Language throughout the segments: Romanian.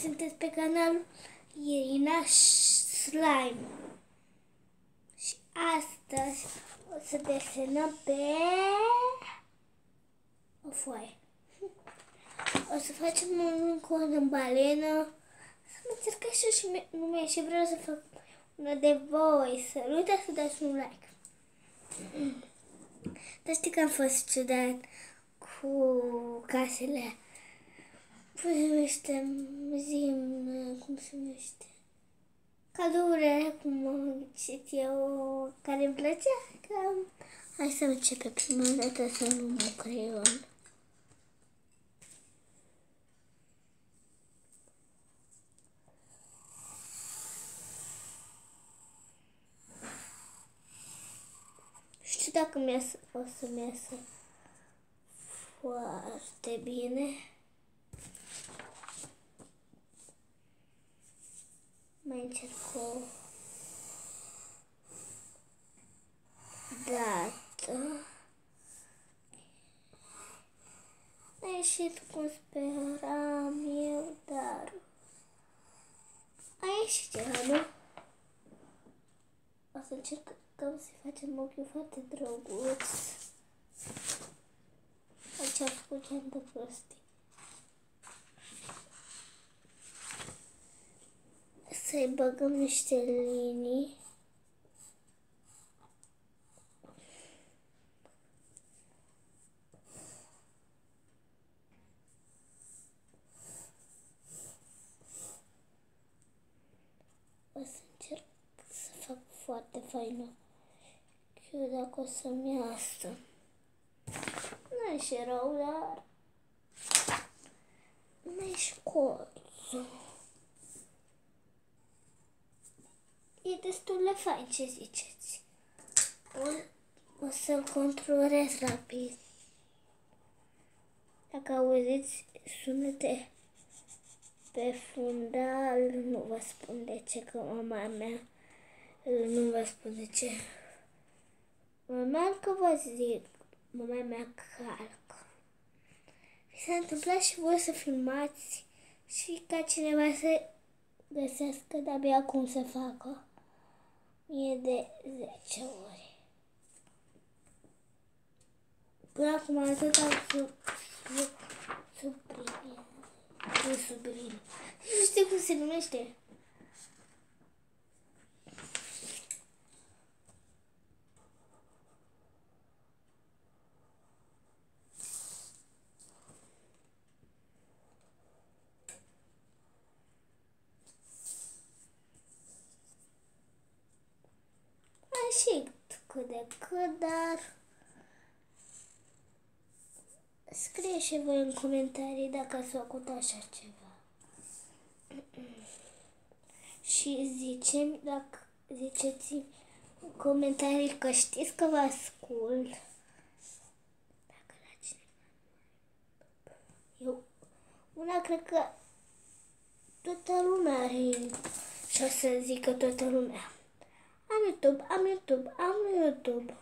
sunteți pe canalul Irina Slime. Și astăzi o să desenăm pe o foaie. O să facem un cod în balenă. Să mă încerc așa și nume și vreau să fac una de voi. Să nu uitați să dați un like. Dar știi că am fost ciudat cu casele. Cum se numește? Cum se numește? Cadourile, cum am zis eu, care îmi plăcea. Că... Hai să începem prima dată să nu mă creion. Știu dacă o să-mi iasă foarte bine. Mai încerc o dată. A ieșit cum speram eu, dar a ieșit ceva, nu? O să încercăm să facem ochiul foarte drăguț. Aici am făcut ce-am de prostii. Să-i băgăm niște linii. O să încerc să fac foarte faină. Eu dacă o să-mi iasă. Nu e și rău, dar mai și colțul. E destul de fain, ce ziceți? O să-l controlez rapid. Dacă auziți sunete pe fundal, nu vă spun de ce, că mama mea, nu vă spun de ce. Normal că vă zic, mama mea calcă. Mi s-a întâmplat și voi să filmați și ca cineva să găsească de-abia cum să facă. Mie de 10 ori. Până acum atât am sublim. Nu știu cum se numește. Și cât de cât, dar scrie și voi în comentarii dacă ați făcut așa ceva. Și ziceți-mi în comentarii că știți că vă ascult. Dacă la cineva. Eu, una cred că toată lumea are și o să zică toată lumea. Am YouTube.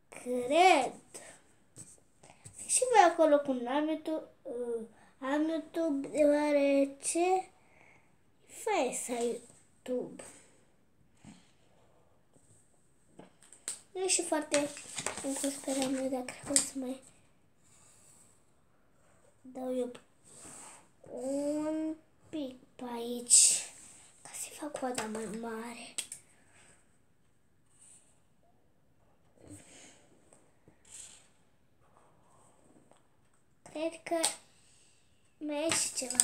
Cred. Și voi acolo cum am YouTube, deoarece fai să ai YouTube. Nu e și foarte încă speram eu, dar cred că o să mai dau eu un pic pe aici ca să-i fac coada mai mare. Cred că mai e și ceva.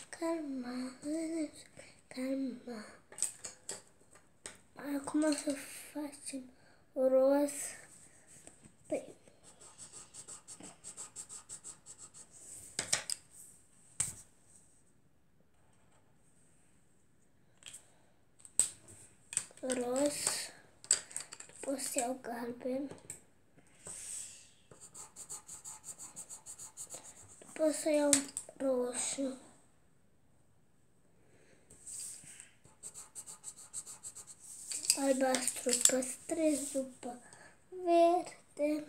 Calma. Acum o să facem roz. Păi. Roz. O să iau galben. După o să iau roșu. Albastru păstrez, după verde.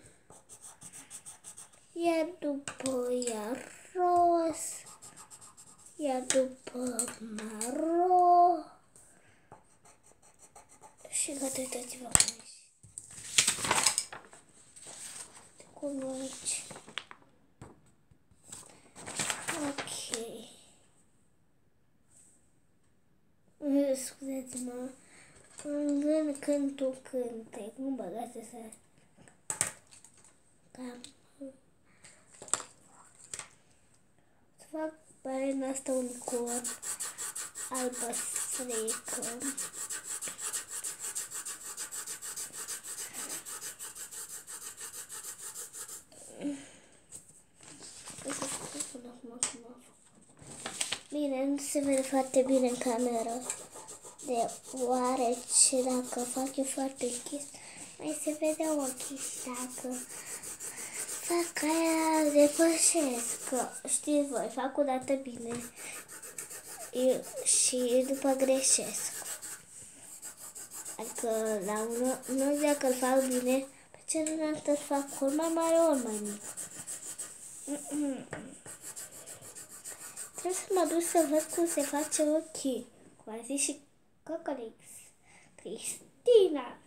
iar după iar roz, iar după maro și gata, uitați-vă cum e. Cum aici. Ok. Scuzați-mă. Când tu cânte, cum băgați să... Cam... Să fac balena asta unicorn albăstrică. Bine, nu se vede foarte bine în cameră, deoarece dacă fac eu foarte închis, mai se vede ochii. Dacă fac aia, depășesc, că știți voi, fac o dată bine și după greșesc. Adică la unul dacă îl fac bine, pe celălalt îl fac ori mai mare, ori mai mic. Trebuie să mă duc să văd cum se face ochii, cum a zis și Cocolix. Cristina!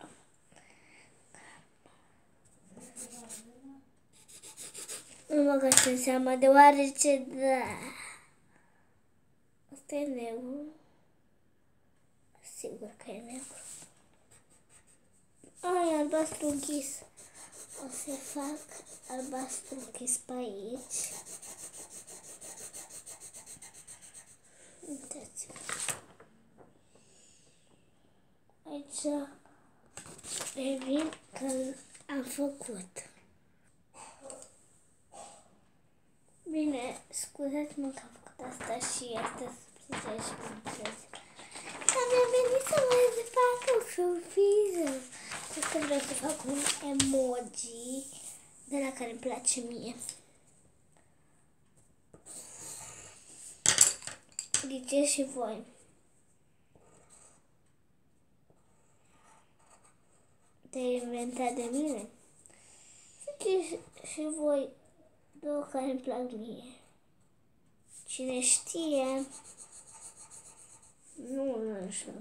Nu mă găsesc în seama, deoarece, da, asta e negru. Sigur că e negru. Ai, albastru închis. O să fac albastru închis pe aici. Uitați-vă. Aici revin că am făcut. Bine, scuzați-mă că am făcut asta și asta să și pentru dar mi-a venit să mai fac o surpriză. Asta vreau să fac un emoji de la care îmi place mie. Ghiceți și voi. Te-ai inventat de mine? Ghiceți și voi două care îmi plac mie. Cine știe, nu știu.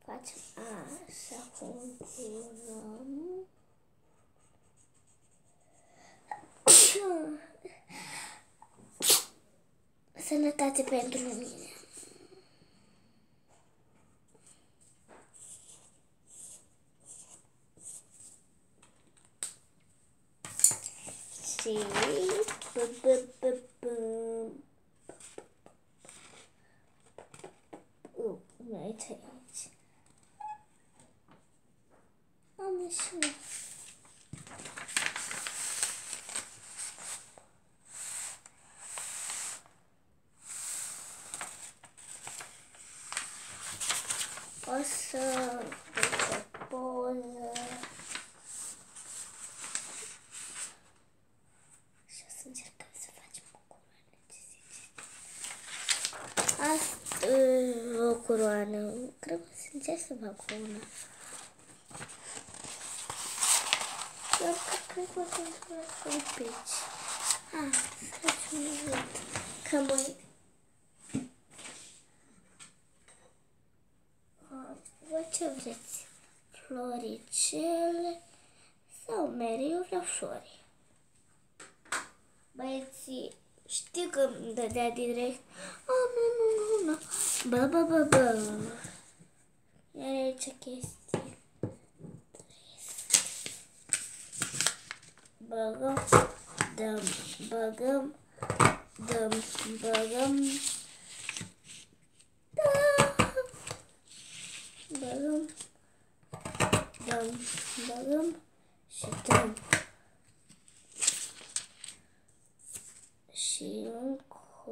Facem așa, continuăm. Sănătate pentru mine. Și aici. Am ieșit. O să fac o poză. Și o să încercăm să facem o coroană. Ce ziceți? Asta o coroană. Cred că să încerc să fac una. Doar că cred că o să fac un pici. Să facem un vânt. Cam mai... Voi ce vreți? Floricele mereu vreau șori. Băieții, știu că îmi dădea direct. Nu. Bă. Iar aici chestii. Băgăm. Dăm. Băgăm. Băgăm și dăm. Și încă o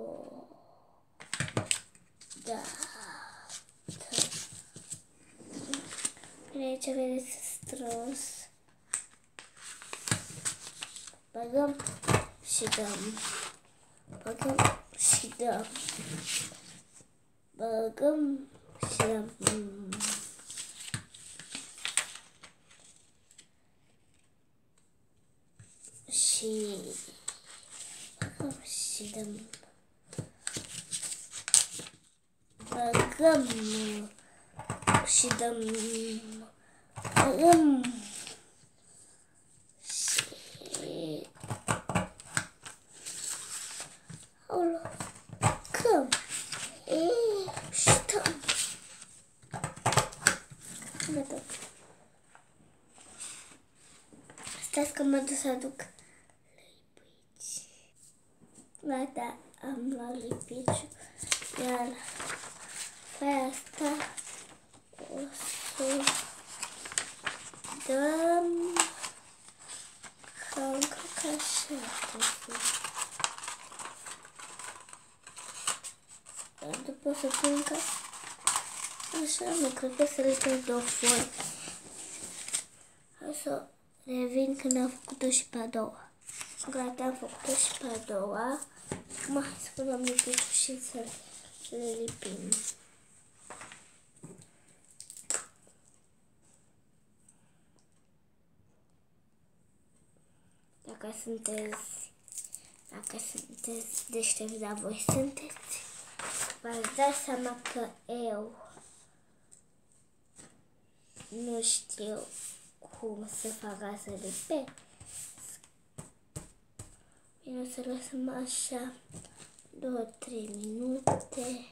dată. Aici vedeți strâns. Băgăm și dăm. Băgăm și dăm. Băgăm și dăm. Și băgăm și dăm. Băgăm și dăm. Băgăm și căm și dăm. Gata. Stați că mă duc să aduc lipici. Gata, am luat lipiciul. Iar pe asta o să dăm cam ca așa. Dar după să pun ca așa, nu cred că să le pun două foi. O să revin când am făcut-o și pe a doua. Gata, am făcut-o și pe a doua. Acum hai să punem lipiciul și să le lipim. Dacă sunteți deștepți, dar voi sunteți, v-ați dat seama că eu nu știu cum să fac ca să lipesc. Bine, o să lăsăm așa 2-3 minute.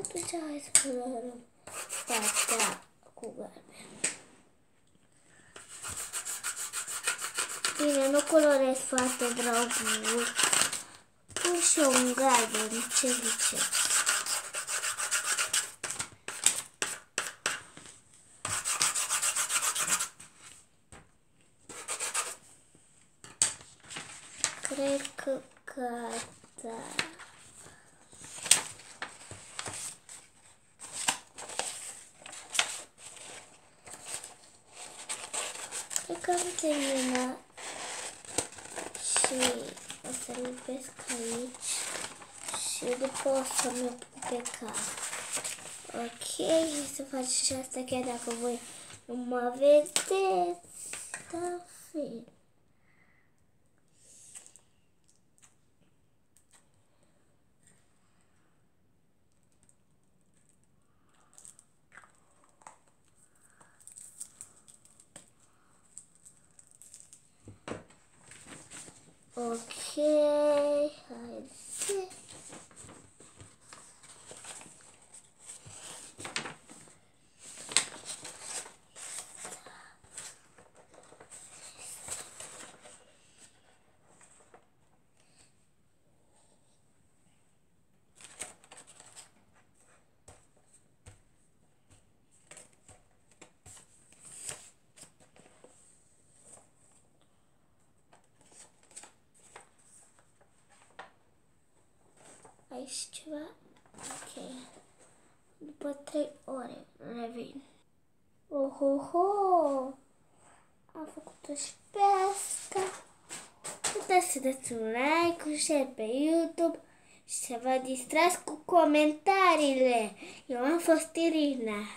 Atunci hai să colorăm partea cu galben. Bine, nu colorez foarte drăguț. Pun și eu un galben, ce ziceți? Cred că gata. Cred că am terminat și o să lipesc aici și după o să mi-o pun pe cap. Ok, să fac și asta chiar dacă voi nu mă vedeți. Da, fi. Ok, haide. Aici ceva. Ok. După 3 ore revin. Ohoho! Am făcut-o și pe asta. Puteți să dați un like, un share pe YouTube și să vă distrați cu comentariile. Eu am fost Irina.